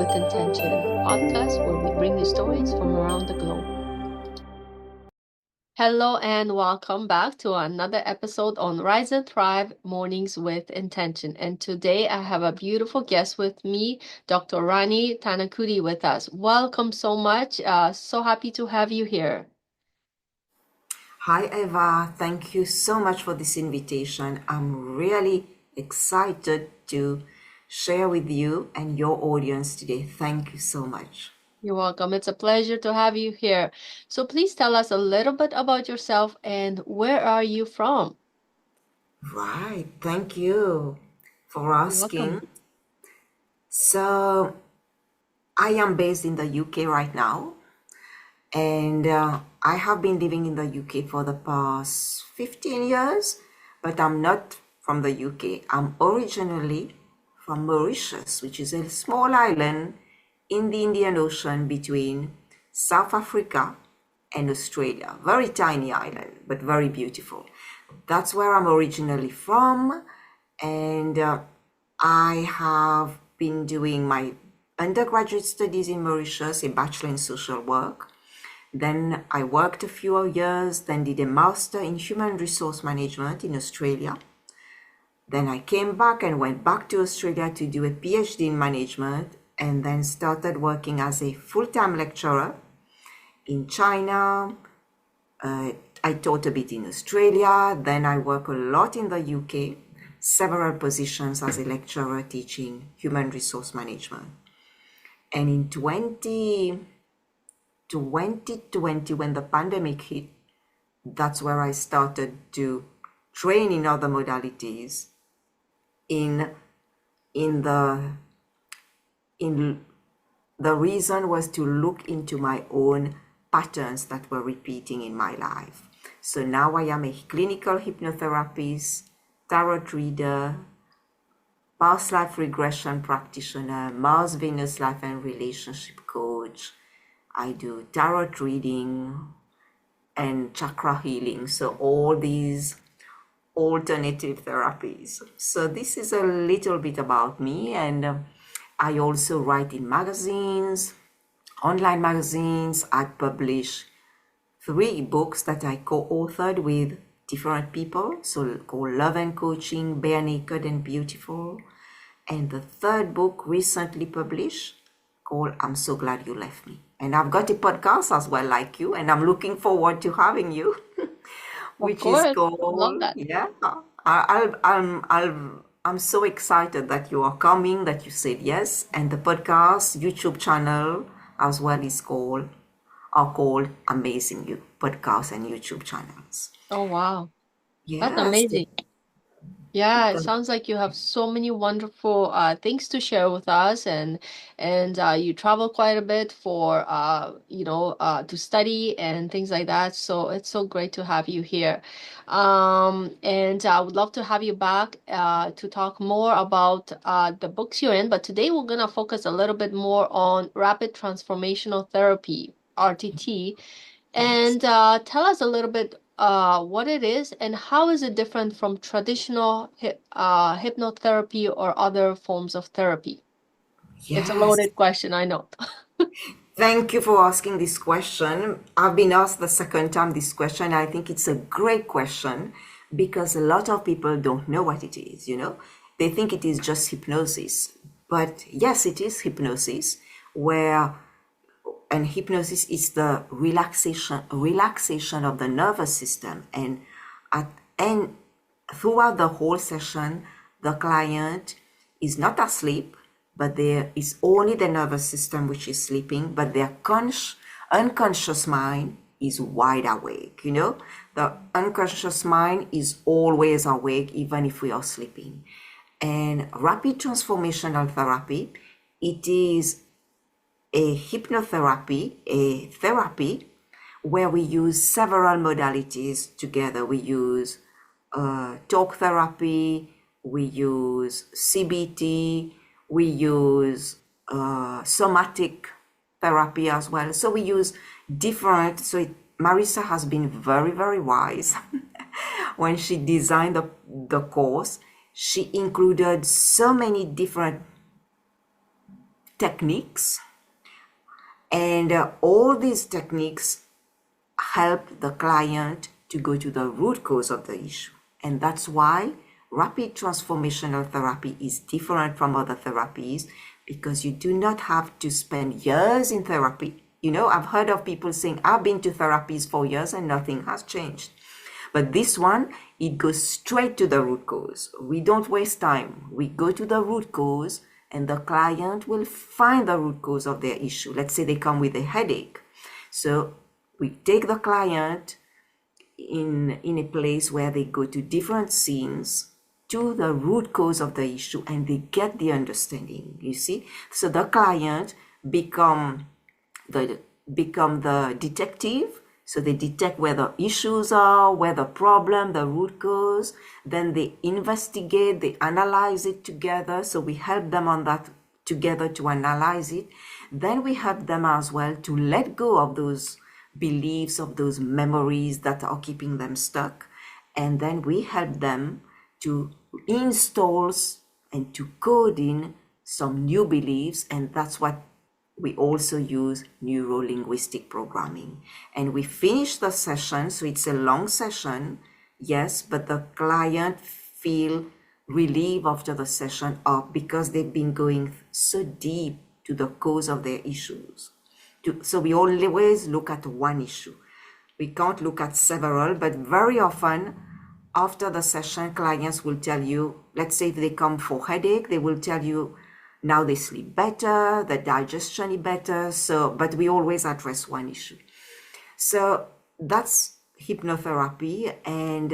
with Intention, podcast where we bring you stories from around the globe. Hello and welcome back to another episode on Rise and Thrive Mornings with Intention. And today I have a beautiful guest with me, Dr. Rani Tanakudi with us. Welcome so much. So happy to have you here. Hi, Eva. Thank you so much for this invitation. I'm really excited to share with you and your audience today. Thank you so much. You're welcome. It's a pleasure to have you here. So please tell us a little bit about yourself and where are you from? Right. Thank you for You're asking. welcome. So, I am based in the UK right now, and I have been living in the UK for the past 15 years, but I'm not from the UK. I'm originally from Mauritius, which is a small island in the Indian Ocean between South Africa and Australia. Very tiny island, but very beautiful. That's where I'm originally from, and I have been doing my undergraduate studies in Mauritius, a bachelor in social work. Then I worked a few years, then did a master in human resource management in Australia. Then I came back and went back to Australia to do a PhD in management, and then started working as a full-time lecturer in China. I taught a bit in Australia. Then I work a lot in the UK, several positions as a lecturer teaching human resource management. And in 2020, when the pandemic hit, that's where I started to train in other modalities the reason was to look into my own patterns that were repeating in my life. So now I am a clinical hypnotherapist, tarot reader, past life regression practitioner, Mars Venus life and relationship coach. I do tarot reading and chakra healing. So all these alternative therapies. So this is a little bit about me, and I also write in magazines, online magazines. I publish 3 books that I co-authored with different people, so called Love and Coaching, Bare Naked and Beautiful. And the 3rd book recently published called I'm So Glad You Left Me. And I've got a podcast as well, like you, and I'm looking forward to having you. Of Which is course. Love called, that. yeah. I'm so excited that you are coming, that you said yes, and the podcast YouTube channel as well are called Amazing You podcast and YouTube channels. Oh, wow. That's Yes, amazing. Yeah, it sounds like you have so many wonderful things to share with us, and you travel quite a bit for to study and things like that. So it's so great to have you here. And I would love to have you back to talk more about the books you're in. But today we're gonna focus a little bit more on rapid transformational therapy, RTT. yes. And tell us a little bit what it is and how is it different from traditional hypnotherapy or other forms of therapy? It's a Yes. loaded question, I know. Thank you for asking this question. I've been asked the second time this question. I think it's a great question because a lot of people don't know what it is, you know. They think it is just hypnosis. But yes, it is hypnosis, and hypnosis is the relaxation of the nervous system, and throughout the whole session the client is not asleep, but there is only the nervous system which is sleeping, but their unconscious mind is wide awake. You know, the unconscious mind is always awake even if we are sleeping. And rapid transformational therapy, it is a hypnotherapy, a therapy where we use several modalities together. We use talk therapy, we use CBT, we use somatic therapy as well. So we use different, Marisa has been very, very wise. When she designed the course, she included so many different techniques, and all these techniques help the client to go to the root cause of the issue. And that's why rapid transformational therapy is different from other therapies, because you do not have to spend years in therapy. You know, I've heard of people saying, I've been to therapies for years and nothing has changed. But this one, it goes straight to the root cause. We don't waste time. We go to the root cause and the client will find the root cause of their issue. Let's say they come with a headache. So we take the client in a place where they go to different scenes to the root cause of the issue and they get the understanding, you see. So the client become the detective. So they detect where the issues are, where the problem, the root cause. Then they investigate, they analyze it together. So we help them on that together to analyze it. Then we help them as well to let go of those beliefs, of those memories that are keeping them stuck. And then we help them to install and to code in some new beliefs. And that's what we also use neuro-linguistic programming. And we finish the session, so it's a long session, yes, but the client feel relief after the session up because they've been going so deep to the cause of their issues. So we always look at one issue. We can't look at several, but very often after the session, clients will tell you, let's say if they come for headache, they will tell you, now they sleep better, the digestion is better. So, but we always address one issue. So that's hypnotherapy. And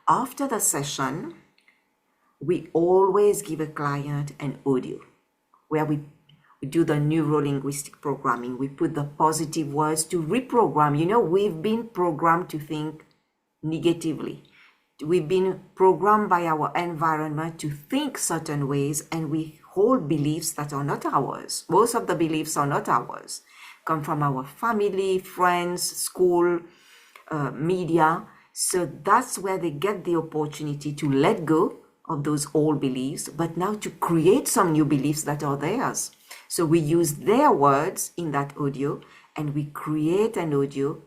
after the session, we always give a client an audio where we do the neuro-linguistic programming. We put the positive words to reprogram. You know, we've been programmed to think negatively. We've been programmed by our environment to think certain ways, and we hold beliefs that are not ours. Most of the beliefs are not ours, come from our family, friends, school, media. So that's where they get the opportunity to let go of those old beliefs, but now to create some new beliefs that are theirs. So we use their words in that audio, and we create an audio,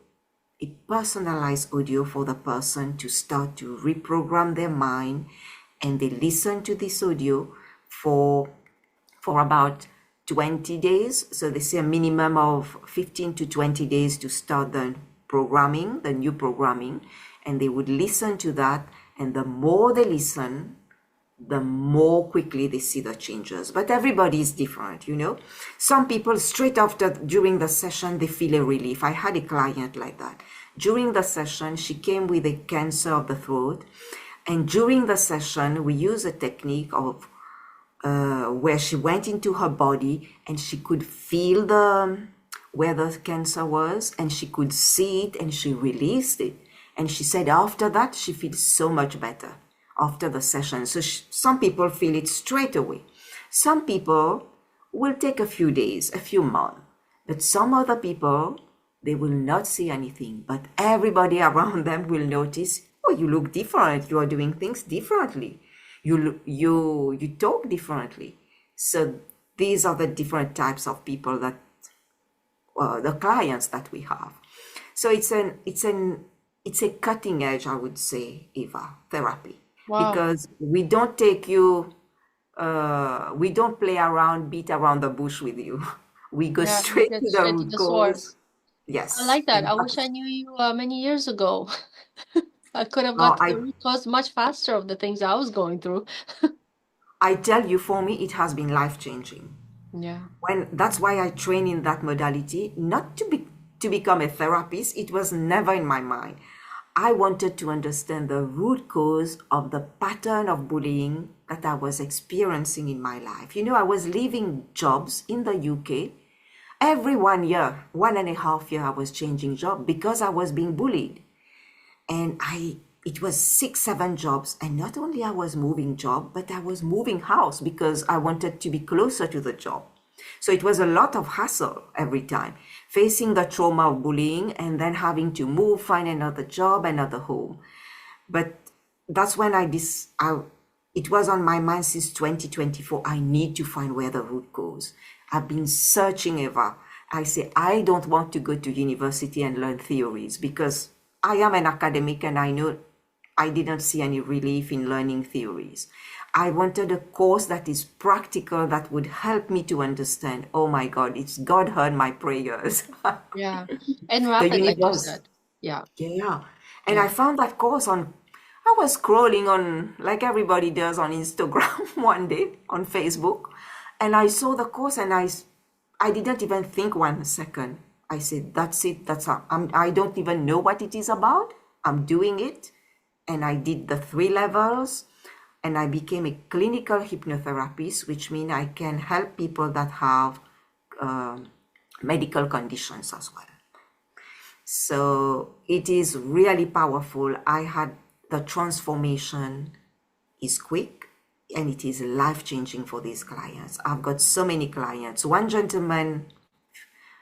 a personalized audio for the person to start to reprogram their mind. And they listen to this audio for about 20 days. So they say a minimum of 15 to 20 days to start the programming, the new programming. And they would listen to that. And the more they listen, the more quickly they see the changes. But everybody is different, you know. Some people straight after, during the session, they feel a relief. I had a client like that. During the session, she came with a cancer of the throat. And during the session, we use a technique of where she went into her body and she could feel where the cancer was, and she could see it, and she released it. And she said after that, she feels so much better after the session. So some people feel it straight away. Some people will take a few days, a few months. But some other people, they will not see anything. But everybody around them will notice, oh, you look different. You are doing things differently. You talk differently. So these are the different types of people that, the clients that we have. So it's a cutting edge, I would say, Eva, therapy. Wow. Because we don't take you, we don't play around, beat around the bush with you. We go Yeah, you straight get to the straight to root the cause. source. I Yes. like that. And I wish I knew you many years ago. I could have oh, got to the root cause much faster of the things I was going through. I tell you, for me, it has been life changing. Yeah. That's why I train in that modality, not to become a therapist. It was never in my mind. I wanted to understand the root cause of the pattern of bullying that I was experiencing in my life. You know, I was leaving jobs in the UK. Every 1 year, 1.5 years, I was changing job because I was being bullied. And it was 6, 7 jobs. And not only I was moving job, but I was moving house because I wanted to be closer to the job. So it was a lot of hassle every time, facing the trauma of bullying and then having to move, find another job, another home. But that's when it it was on my mind since 2024. I need to find where the root goes. I've been searching ever. I say, I don't want to go to university and learn theories because I am an academic and I know I didn't see any relief in learning theories. I wanted a course that is practical, that would help me to understand. Oh my God, it's God heard my prayers. Yeah. And The rapid, like you universe. said. Yeah. Yeah. And I Yeah. found that course on, I was scrolling on, like everybody does on Instagram one day, on Facebook, and I saw the course and I didn't even think 1 second. I said, that's it. I don't even know what it is about. I'm doing it. And I did the 3 levels and I became a clinical hypnotherapist, which means I can help people that have medical conditions as well. So it is really powerful. I had the transformation is quick and it is life changing for these clients. I've got so many clients. One gentleman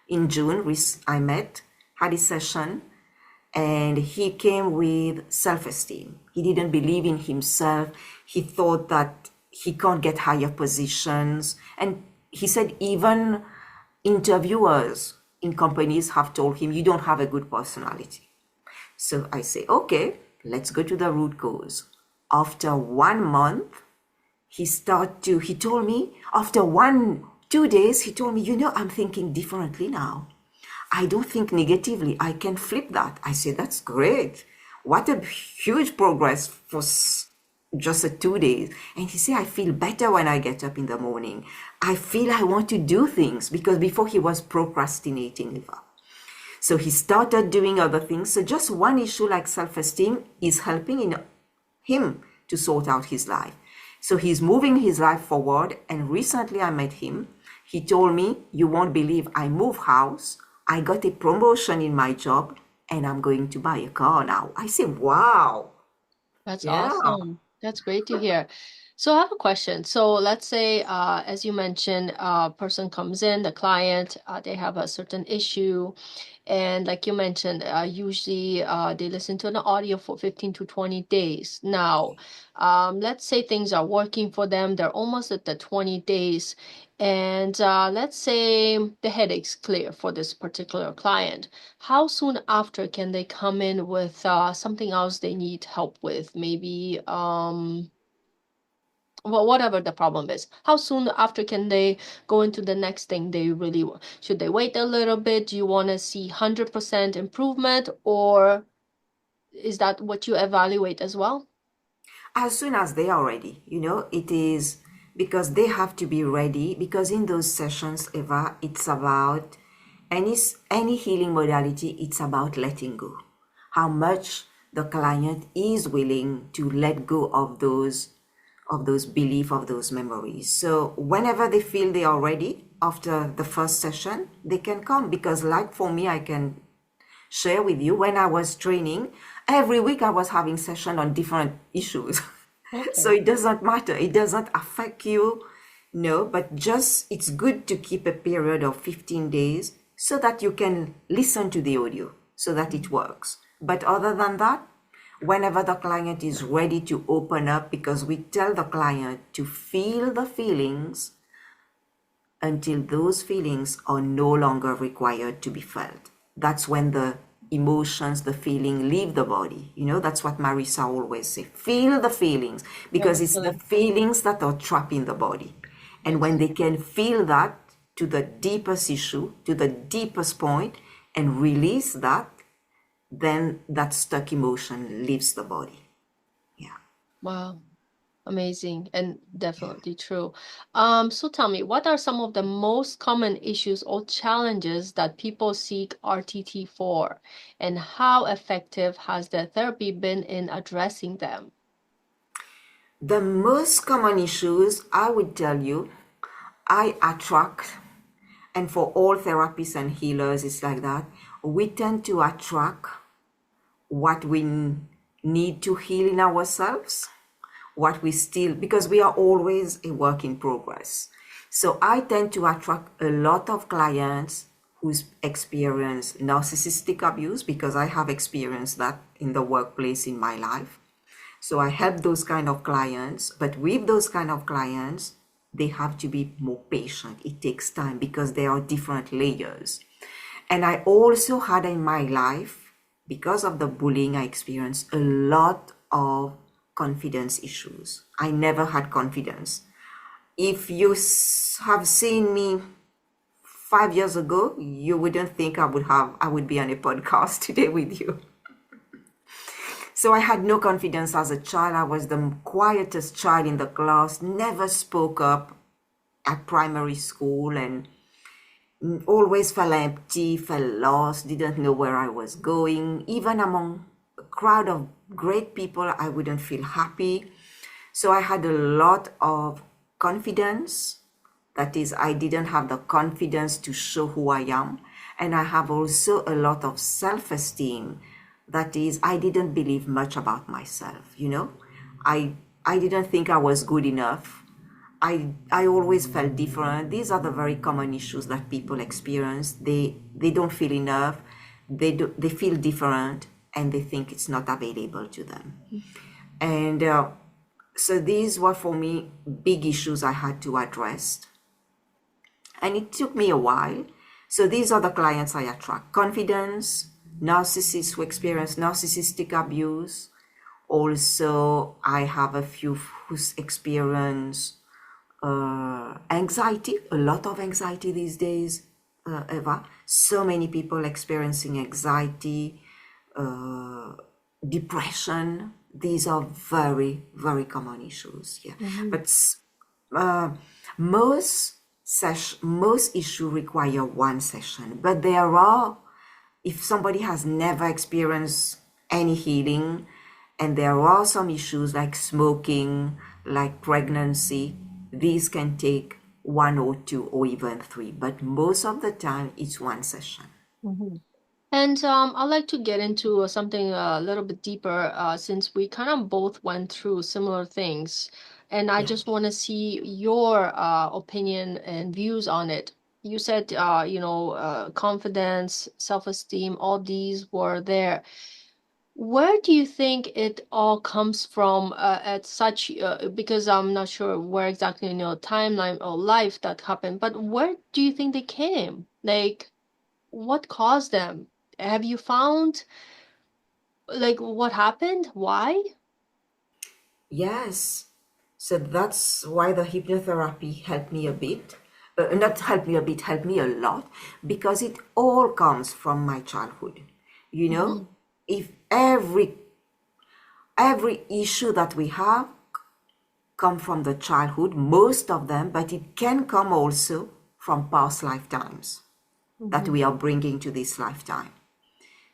in June I met, had a session, and he came with self-esteem. He didn't believe in himself. He thought that he can't get higher positions. And he said even interviewers in companies have told him, you don't have a good personality. So I say, okay, let's go to the root cause. After 1 month, he told me, after 2 days, he told me, I'm thinking differently now. I don't think negatively. I can flip that. I say, that's great. What a huge progress for just 2 days. And he said, I feel better when I get up in the morning. I feel I want to do things, because before he was procrastinating. So he started doing other things. So just one issue like self-esteem is helping in him to sort out his life. So he's moving his life forward. And recently I met him. He told me, you won't believe, I moved house. I got a promotion in my job and I'm going to buy a car now. I said, wow. That's Yeah. awesome. That's great to hear. So I have a question. So let's say, as you mentioned, a person comes in, the client, they have a certain issue. And like you mentioned, usually they listen to an audio for 15 to 20 days. Now, let's say things are working for them. They're almost at the 20 days. And let's say the headache's clear for this particular client. How soon after can they come in with something else they need help with? Maybe well, whatever the problem is. How soon after can they go into the next thing they really want? Should they wait a little bit? Do you want to see 100% improvement, or is that what you evaluate as well? As soon as they are ready, it is because they have to be ready, because in those sessions, Eva, it's about any healing modality, it's about letting go. How much the client is willing to let go of those beliefs, of those memories. So whenever they feel they are ready after the first session, they can come. Because like for me, I can share with you, when I was training, every week I was having session on different issues. So Okay. it doesn't matter. It doesn't affect you. No, but just it's good to keep a period of 15 days so that you can listen to the audio so that it works. But other than that, whenever the client is ready to open up, because we tell the client to feel the feelings until those feelings are no longer required to be felt. That's when the emotions, the feeling leave the body. That's what Marisa always say. Feel the feelings, Yeah, because the it's the feeling. feelings that are trapped in the body. And when Yes. they can feel that to the deepest issue, to the deepest point, and release that, then that stuck emotion leaves the body. Yeah. Wow. Amazing and definitely true. So tell me, what are some of the most common issues or challenges that people seek RTT for, and how effective has the therapy been in addressing them? The most common issues, I would tell you, I attract, and for all therapists and healers, it's like that. We tend to attract what we need to heal in ourselves, what we still, because we are always a work in progress. So I tend to attract a lot of clients who's experienced narcissistic abuse, because I have experienced that in the workplace in my life. So I help those kind of clients, but with those kind of clients, they have to be more patient. It takes time because there are different layers. And I also had in my life, because of the bullying I experienced, a lot of confidence issues. I never had confidence. If you have seen me 5 years ago, you wouldn't think I would be on a podcast today with you. So I had no confidence as a child. I was the quietest child in the class, never spoke up at primary school, and always felt empty, felt lost, didn't know where I was going. Even among a crowd of great people, I wouldn't feel happy. So I had a lot of confidence. That is, I didn't have the confidence to show who I am. And I have also a lot of self-esteem. That is, I didn't believe much about myself, you know. I I didn't think I was good enough. I always felt different. These are the very common issues that people experience. They don't feel enough. They feel different, and they think it's not available to them. And so these were for me big issues I had to address, and it took me a while. So these are the clients I attract: confidence, narcissists who experience narcissistic abuse. Also, I have a few who experience anxiety, a lot of anxiety these days, Eva. So many people experiencing anxiety, uh, depression. These are very, very common issues. Yeah, Mm-hmm. but uh, most issue require one session. But there are, if somebody has never experienced any healing, and there are some issues like smoking, like pregnancy, these can take one or two or even three, but most of the time it's one session. Mm-hmm. And I'd like to get into something a little bit deeper since we kind of both went through similar things. And I Yeah. just want to see your opinion and views on it. You said, confidence, self-esteem, all these were there. Where do you think it all comes from at such, because I'm not sure where exactly in your timeline or life that happened, but where do you think they came? Like, what caused them? Have you found like what happened? Why? Yes. So that's why the hypnotherapy helped me a bit. Not helped me a bit, helped me a lot, because it all comes from my childhood. You know, Hmm. if every issue that we have come from the childhood, most of them, but it can come also from past lifetimes that Hmm. we are bringing to this lifetime.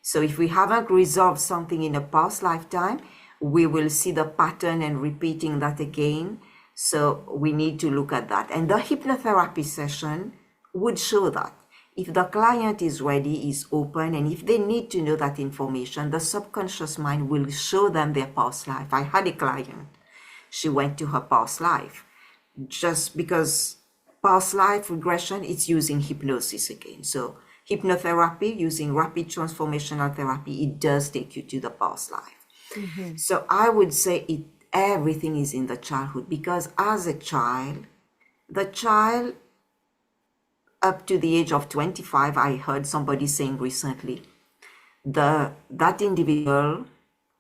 So if we haven't resolved something in a past lifetime, we will see the pattern and repeating that again. So we need to look at that. And the hypnotherapy session would show that. If the client is ready, is open, and if they need to know that information, the subconscious mind will show them their past life. I had a client, she went to her past life just because past life regression, it's using hypnosis again. So hypnotherapy using rapid transformational therapy, it does take you to the past life. Hmm. So I would say everything is in the childhood, because as a child, the child up to the age of 25, I heard somebody saying recently, that individual,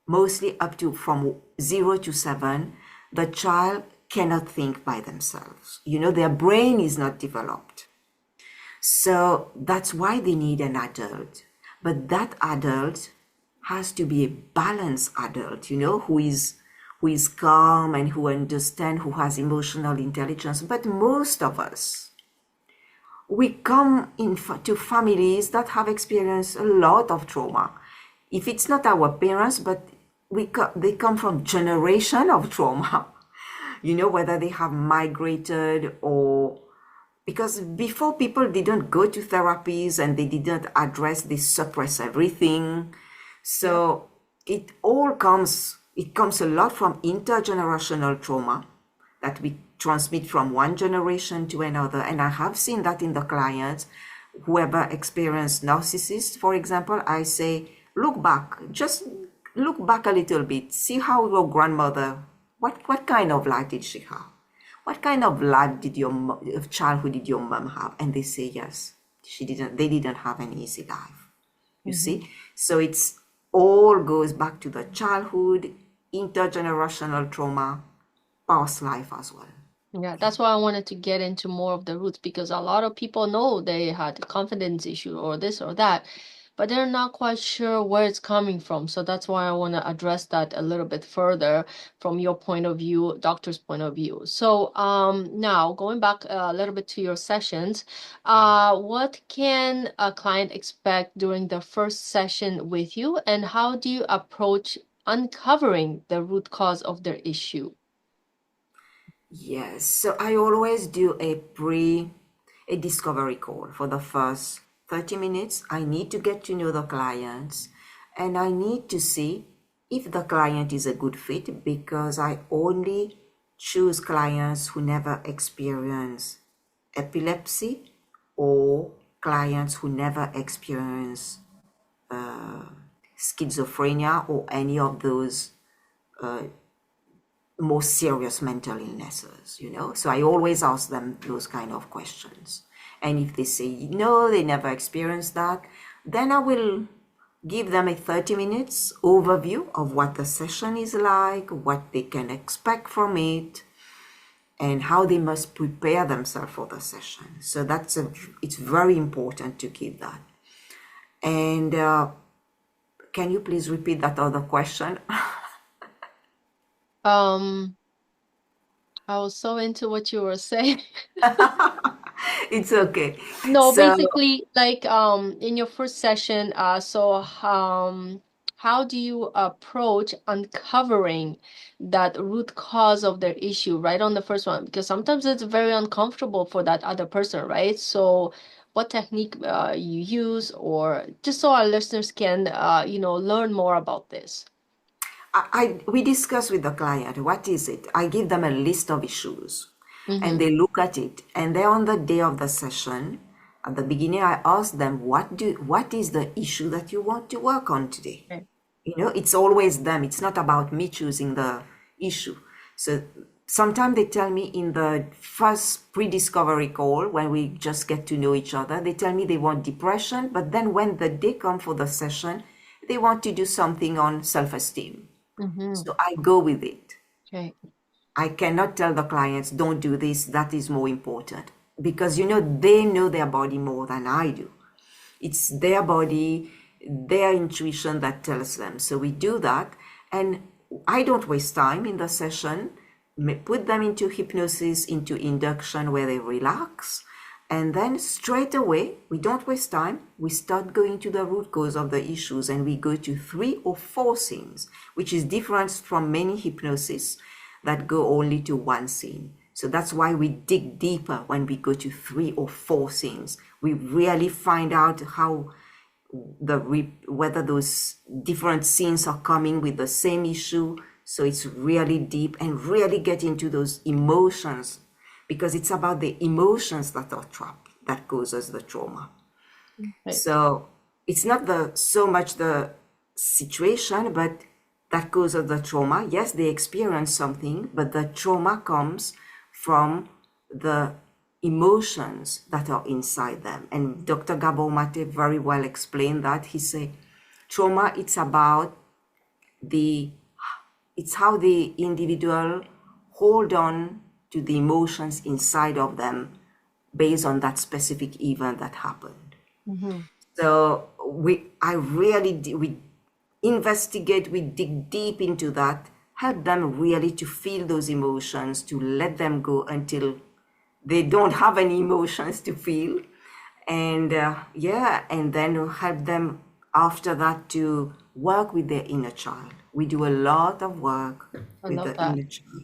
mostly up to from 0 to 7, the child cannot think by themselves. You know, their brain is not developed. So that's why they need an adult. But that adult has to be a balanced adult, you know, who is calm and who understands, who has emotional intelligence. But most of us, we come to families that have experienced a lot of trauma. If it's not our parents, but they come from generation of trauma. You know, whether they have migrated, or because before people didn't go to therapies and they didn't address, they suppress everything. Yeah. So it comes a lot from intergenerational trauma that we transmit from one generation to another. And I have seen that in the clients, whoever experienced narcissists, for example, I say, look back, just Look back a little bit. See how your grandmother, what kind of life did she have? What kind of life did of childhood did your mom have? And they say yes, they didn't have an easy life. You Mm-hmm. see? So it's all goes back to the childhood, intergenerational trauma, past life as well. Yeah, that's why I wanted to get into more of the roots because a lot of people know they had a confidence issue or this or that, but they're not quite sure where it's coming from. So that's why I want to address that a little bit further from your point of view, doctor's point of view. So now going back a little bit to your sessions, what can a client expect during the first session with you, and how do you approach uncovering the root cause of their issue? Yes, so I always do a discovery call for the first 30 minutes. I need to get to know the clients and I need to see if the client is a good fit because I only choose clients who never experience epilepsy or clients who never experience schizophrenia or any of those more serious mental illnesses, you know. So I always ask them those kind of questions. And if they say no, they never experienced that, then I will give them a 30 minutes overview of what the session is like, what they can expect from it, and how they must prepare themselves for the session. So it's very important to keep that. And can you please repeat that other question? Um, I was so into what you were saying. It's okay. No, So basically, like in your first session, how do you approach uncovering that root cause of their issue right on the first one? Because sometimes it's very uncomfortable for that other person, right? So what technique you use, or just so our listeners can learn more about this. we discuss with the client what is it. I give them a list of issues and Mm-hmm. they look at it, and then on the day of the session at the beginning I ask them what is the issue that you want to work on today. Okay. You know, it's always them, it's not about me choosing the issue. So sometimes they tell me in the first pre-discovery call when we just get to know each other, they tell me they want depression, but then when the day comes for the session they want to do something on self-esteem. Mm-hmm. So I go with it. Okay. I cannot tell the clients, don't do this, that is more important. Because, you know, they know their body more than I do. It's their body, their intuition that tells them. So we do that. And I don't waste time in the session, put them into hypnosis, into induction where they relax. And then straight away, we don't waste time. We start going to the root cause of the issues and we go to 3 or 4 scenes, which is different from many hypnosis that go only to one scene. So that's why we dig deeper when we go to 3 or 4 scenes. We really find out how whether those different scenes are coming with the same issue. So it's really deep and really get into those emotions because it's about the emotions that are trapped that causes the trauma. Okay. So it's not so much the situation, but that causes the trauma. Yes, they experience something, but the trauma comes from the emotions that are inside them. And Dr. Gabor Mate very well explained that. He said, trauma, the it's how the individual hold on to the emotions inside of them based on that specific event that happened. Mm-hmm. So we investigate, we dig deep into that, help them really to feel those emotions, to let them go until they don't have any emotions to feel. And yeah, and then help them after that to work with their inner child. We do a lot of work I with love the that. inner child.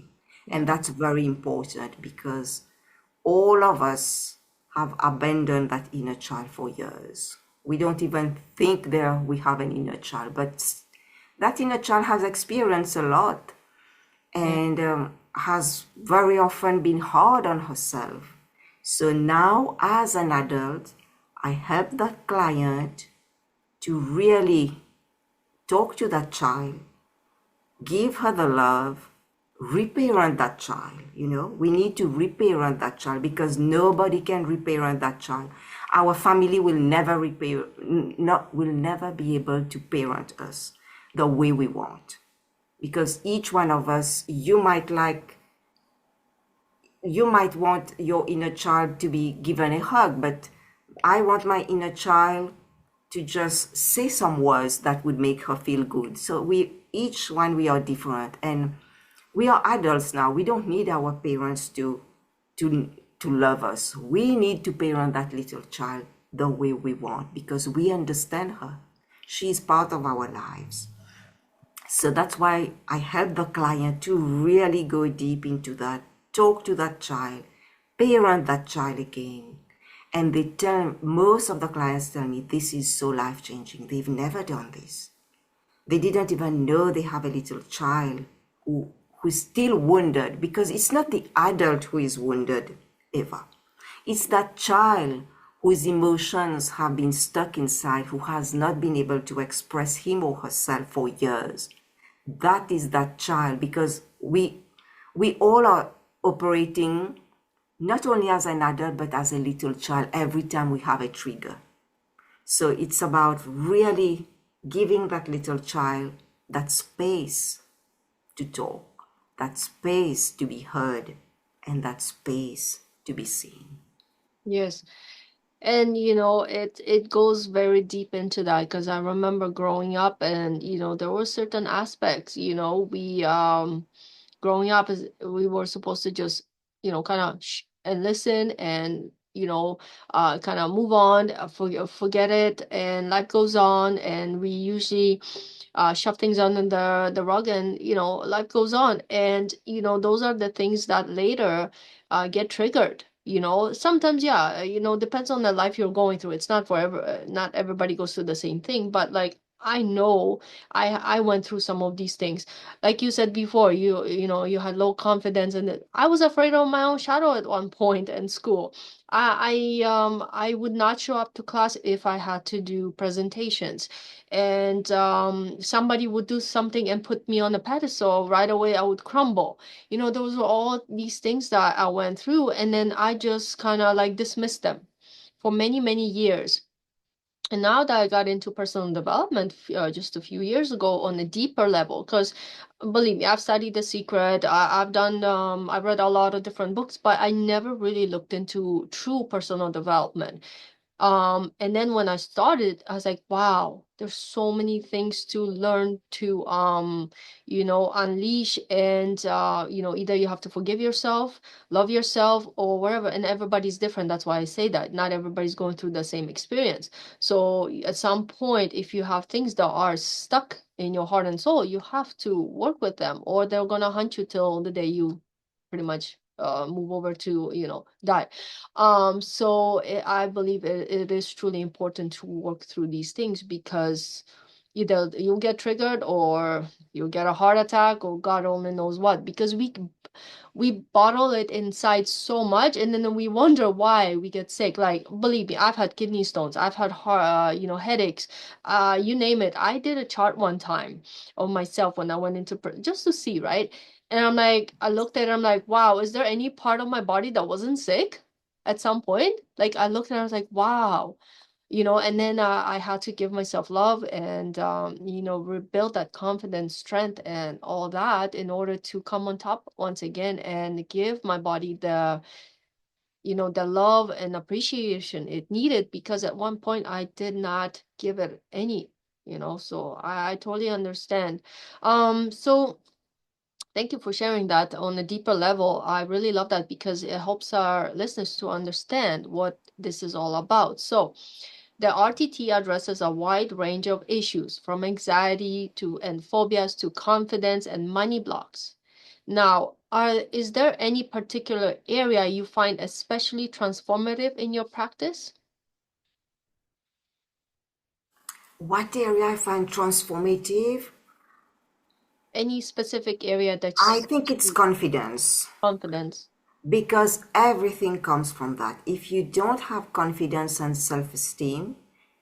And Yeah. that's very important because all of us have abandoned that inner child for years. We don't even think there we have an inner child, but that inner child has experienced a lot Yeah. and has very often been hard on herself. So now, as an adult, I help that client to really talk to that child, give her the love, reparent that child. We need to reparent that child because nobody can reparent that child. Our family will never will never be able to parent us the way we want, because each one of us, you might want your inner child to be given a hug, but I want my inner child to just say some words that would make her feel good. So we are different, and we are adults now. We don't need our parents to to love us. We need to parent that little child the way we want because we understand her. She is part of our lives. So that's why I help the client to really go deep into that, talk to that child, parent that child again. And most of the clients tell me this is so life changing. They've never done this. They didn't even know they have a little child who's still wounded, because it's not the adult who is wounded ever. It's that child whose emotions have been stuck inside, who has not been able to express him or herself for years. That is that child, because we all are operating not only as an adult but as a little child every time we have a trigger. So it's about really giving that little child that space to talk, that space to be heard, and that space to be seen. Yes. And it goes very deep into that because I remember growing up and there were certain aspects, we growing up as we were supposed to just kind of and listen and kind of move on, forget it, and life goes on, and we usually shove things under the rug, and life goes on, and those are the things that later get triggered. Sometimes, yeah, depends on the life you're going through. It's not forever. Not everybody goes through the same thing, but like I know I went through some of these things. Like you said before, you had low confidence, and I was afraid of my own shadow at one point in school. I would not show up to class if I had to do presentations, and somebody would do something and put me on a pedestal. Right away I would crumble. Those were all these things that I went through, and then I just kind of like dismissed them for many, many years. And now that I got into personal development just a few years ago on a deeper level, because believe me, I've studied The Secret, I've done, I've read a lot of different books, but I never really looked into true personal development. And then when I started, I was like, wow, there's so many things to learn, to unleash, and either you have to forgive yourself, love yourself, or whatever. And everybody's different. That's why I say that. Not everybody's going through the same experience. So at some point, if you have things that are stuck in your heart and soul, you have to work with them, or they're gonna hunt you till the day you pretty much move over to die. So I believe it is truly important to work through these things, because either you'll get triggered or you'll get a heart attack or God only knows what, because we bottle it inside so much, and then we wonder why we get sick. Like, believe me, I've had kidney stones, I've had headaches, you name it. I did a chart one time of myself when I went into just to see, right? And I'm like, I looked at it, I'm like, wow, is there any part of my body that wasn't sick at some point? Like, I looked at it, I was like, wow. And then I had to give myself love and rebuild that confidence, strength, and all that in order to come on top once again and give my body the love and appreciation it needed, because at one point I did not give it any. So I totally understand. So thank you for sharing that on a deeper level. I really love that because it helps our listeners to understand what this is all about. So the RTT addresses a wide range of issues, from anxiety to and phobias to confidence and money blocks. Now, is there any particular area you find especially transformative in your practice? What area I find transformative? Any specific area I that's think it's confidence, confidence? because everything comes from that. If you don't have confidence and self esteem,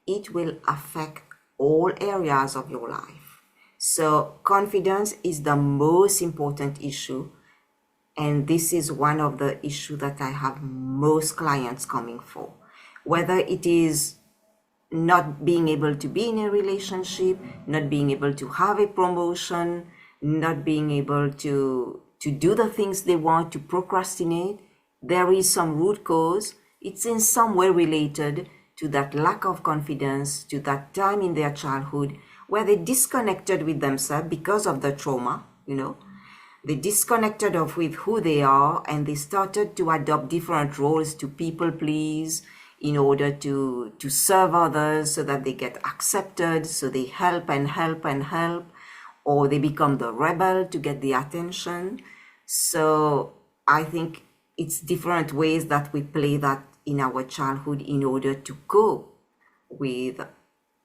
it will affect all areas of your life. So confidence is the most important issue. And this is one of the issues that I have most clients coming for. Whether it is not being able to be in a relationship, not being able to have a promotion, not being able to do the things they want, to procrastinate, there is some root cause. It's in some way related to that lack of confidence, to that time in their childhood where they disconnected with themselves because of the trauma, they disconnected of with who they are, and they started to adopt different roles to people please in order to serve others so that they get accepted, so they help and help and help, or they become the rebel to get the attention. So I think it's different ways that we play that in our childhood in order to cope with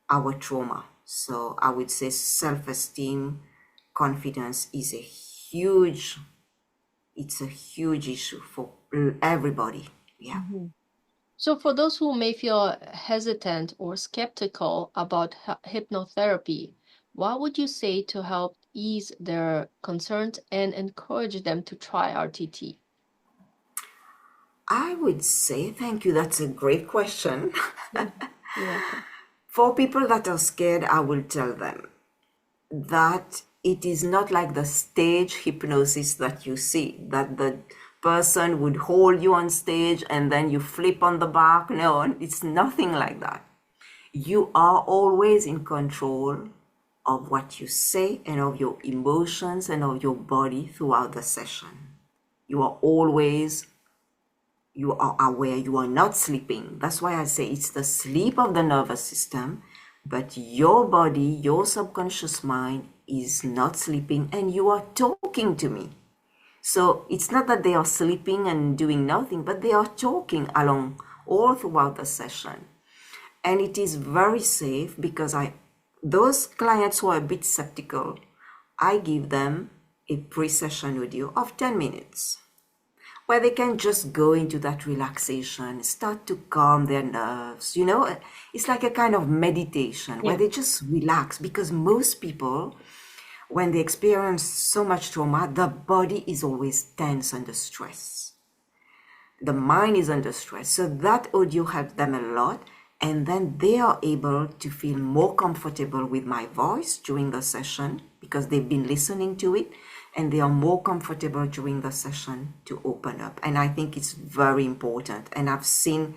our trauma. So I would say self-esteem, confidence is a huge, it's a huge issue for everybody. Yeah. Mhm. So, for those who may feel hesitant or skeptical about hypnotherapy, what would you say to help ease their concerns and encourage them to try RTT? I would say, thank you. That's a great question. Mhm. You're welcome. For people that are scared, I will tell them that it is not like the stage hypnosis that you see, that the person would hold you on stage and then you flip on the back. No, it's nothing like that. You are always in control of what you say and of your emotions and of your body throughout the session. You are always, you are aware, you are not sleeping. That's why I say it's the sleep of the nervous system, but your body, your subconscious mind is not sleeping, and you are talking to me. So it's not that they are sleeping and doing nothing, but they are talking along all throughout the session. And it is very safe because those clients who are a bit skeptical, I give them a pre-session audio of 10 minutes where they can just go into that relaxation, start to calm their nerves. It's like a kind of meditation where Yeah. they just relax, because most people, when they experience so much trauma, the body is always tense under stress. The mind is under stress. So that audio helps them a lot. And then they are able to feel more comfortable with my voice during the session because they've been listening to it, and they are more comfortable during the session to open up. And I think it's very important. And I've seen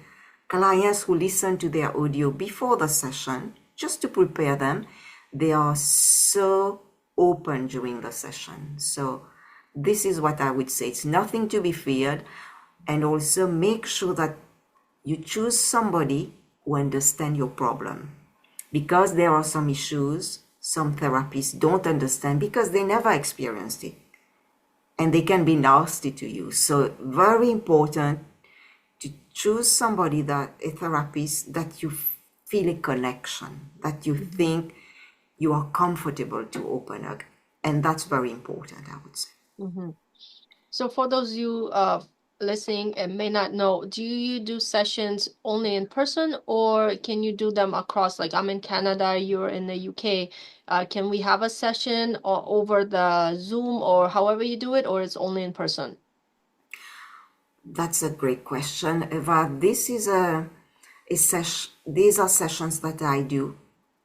clients who listen to their audio before the session just to prepare them. They are so open during the session. So this is what I would say. It's nothing to be feared. And also make sure that you choose somebody who understands your problem, because there are some issues some therapists don't understand because they never experienced it, and they can be nasty to you. So very important to choose somebody, that a therapist that you feel a connection, that you Mhm. think you are comfortable to open up, and that's very important, I would say. Mhm. So, for those you listening and may not know, do you do sessions only in person, or can you do them across? Like, I'm in Canada, you're in the UK. Can we have a session or over the Zoom or however you do it, or it's only in person? That's a great question, Eva. This is a session. These are sessions that I do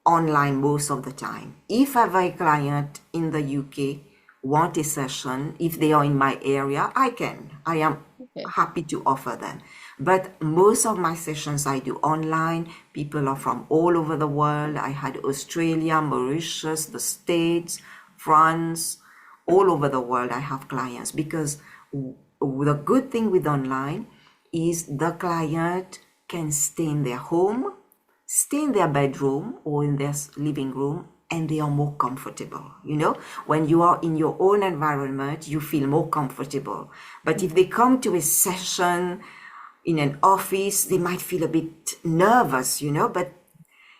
online most of the time. If I have a client in the UK want a session, if they are in my area, I can. I am Okay. happy to offer them. But most of my sessions I do online. People are from all over the world. I had Australia, Mauritius, the States, France, all over the world. I have clients because the good thing with online is the client can stay in their home, stay in their bedroom or in their living room, and they are more comfortable. When you are in your own environment, you feel more comfortable. But if they come to a session in an office, they might feel a bit nervous, but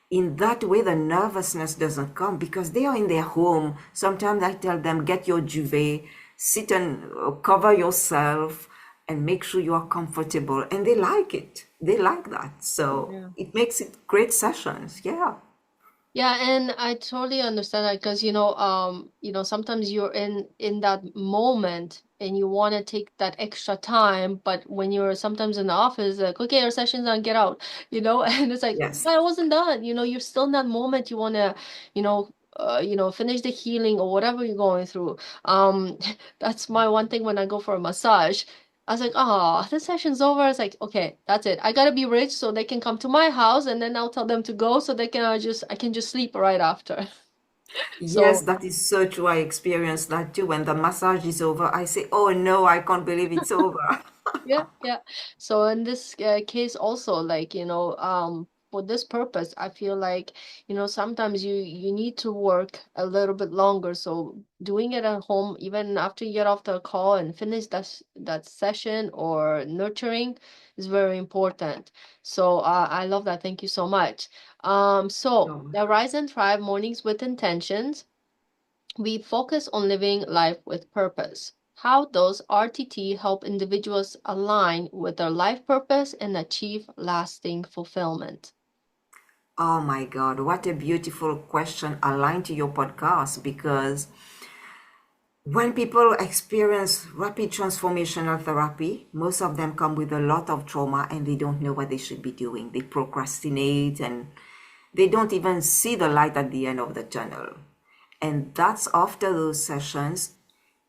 in that way, the nervousness doesn't come because they are in their home. Sometimes I tell them, get your duvet, sit and cover yourself, and make sure you are comfortable. And they like it. They like that. So Yeah. it makes it great sessions. Yeah. Yeah, and I totally understand that because sometimes you're in that moment and you want to take that extra time, but when you're sometimes in the office, like, okay, our session's on, get out, and it's like, Yes. but I wasn't done. You're still in that moment. You want to, finish the healing or whatever you're going through. That's my one thing when I go for a massage. I was like, oh, this session's over. It's like, okay, that's it. I gotta be rich so they can come to my house and then I'll tell them to go so they can I can just sleep right after. Yes, So that is so true. I experienced that too. When the massage is over, I say, "Oh no, I can't believe it's over." yeah, yeah. So in this case also, like, for this purpose, I feel like, sometimes you need to work a little bit longer. So doing it at home, even after you get off the call and finish that session or nurturing is very important. So I love that. Thank you so much. So No. the Rise and Thrive Mornings with Intentions. We focus on living life with purpose. How does RTT help individuals align with their life purpose and achieve lasting fulfillment? Oh my God, what a beautiful question aligned to your podcast because when people experience rapid transformational therapy, most of them come with a lot of trauma and they don't know what they should be doing. They procrastinate and they don't even see the light at the end of the tunnel. And that's after those sessions,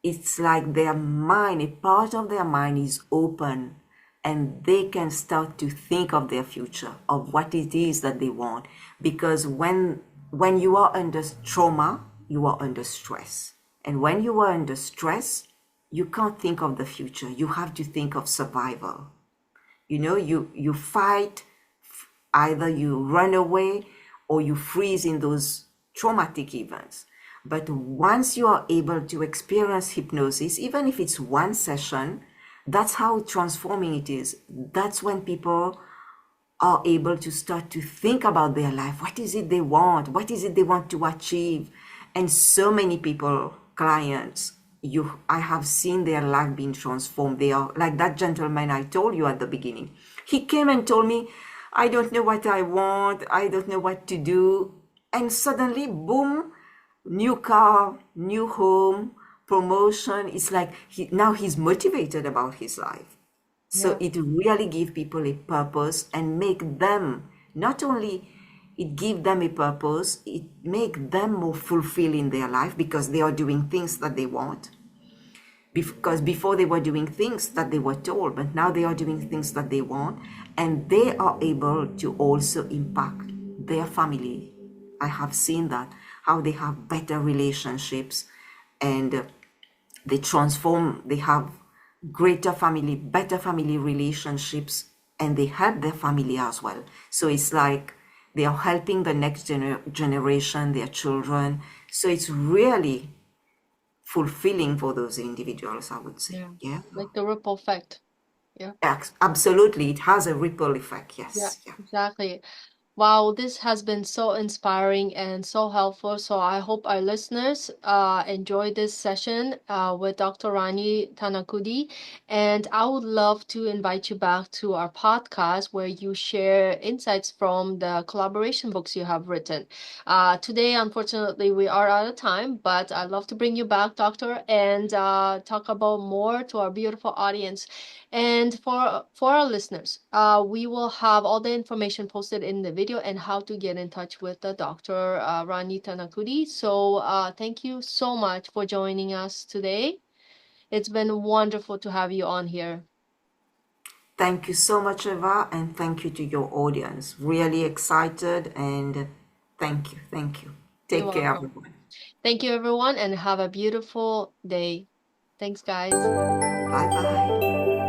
it's like their mind, a part of their mind is open and they can start to think of their future, of what it is that they want. Because when you are under trauma, you are under stress. And when you are under stress, you can't think of the future. You have to think of survival. You fight, either you run away or you freeze in those traumatic events. But once you are able to experience hypnosis, even if it's one session, that's how transforming it is. That's when people are able to start to think about their life. What is it they want? What is it they want to achieve? And so many people, clients, I have seen their life being transformed. They are like that gentleman I told you at the beginning. He came and told me, I don't know what I want, I don't know what to do. And suddenly, boom, new car, new home, promotion. It's like now he's motivated about his life. So Yeah. it really give people a purpose and make them not only it give them a purpose, it make them more fulfilled in their life because they are doing things that they want. Because before they were doing things that they were told, but now they are doing things that they want, and they are able to also impact their family. I have seen that how they have better relationships and they transform, they have greater family, better family relationships, and they help their family as well. So it's like they are helping the next generation, their children. So it's really fulfilling for those individuals, I would say. Yeah. Yeah. Like the ripple effect. Yeah. Absolutely. It has a ripple effect. Yeah, Yes. Yeah. exactly. Wow, this has been so inspiring and so helpful. So I hope our listeners enjoy this session with Dr. Rani Tanakudi. And I would love to invite you back to our podcast where you share insights from the collaboration books you have written. Today, unfortunately, we are out of time, but I'd love to bring you back, Doctor, and talk about more to our beautiful audience. And for our listeners, we will have all the information posted in the video and how to get in touch with the Dr. Rani Tanakudi. So thank you so much for joining us today. It's been wonderful to have you on here. Thank you so much, Eva, and thank you to your audience. Really excited and thank you. Thank you. You're Take care, welcome. everyone. Thank you, everyone, and have a beautiful day. Thanks, guys. Bye bye.